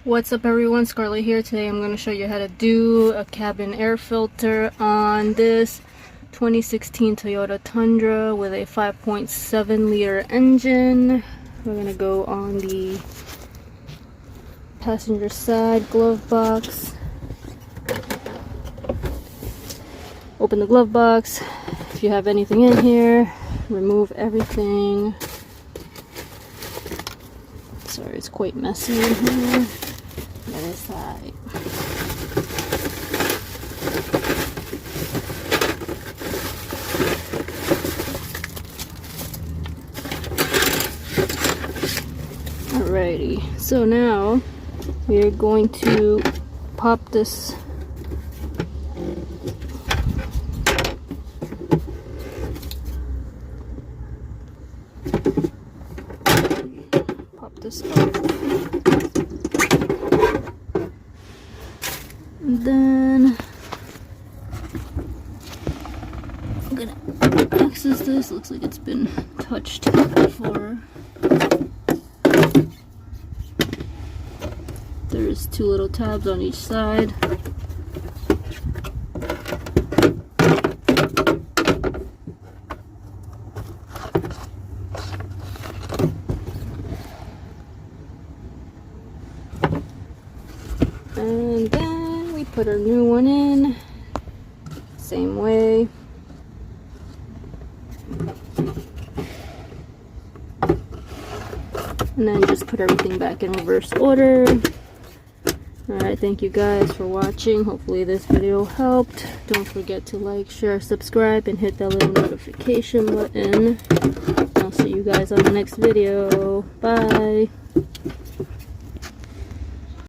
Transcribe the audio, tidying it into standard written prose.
What's up everyone, Scarlett here. Today I'm going to show you how to do a cabin air filter on this 2016 Toyota Tundra with a 5.7 liter engine. We're going to go on the passenger side glove box. Open the glove box. If you have anything in here, remove everything. Sorry, it's quite messy in here. The other side. Alrighty, so now we're going to pop this off. And then I'm gonna access this. Looks like it's been touched before. There's two little tabs on each side. And then we put our new one in, same way. And then just put everything back in reverse order. Alright, thank you guys for watching. Hopefully this video helped. Don't forget to like, share, subscribe, and hit that little notification button. I'll see you guys on the next video. Bye!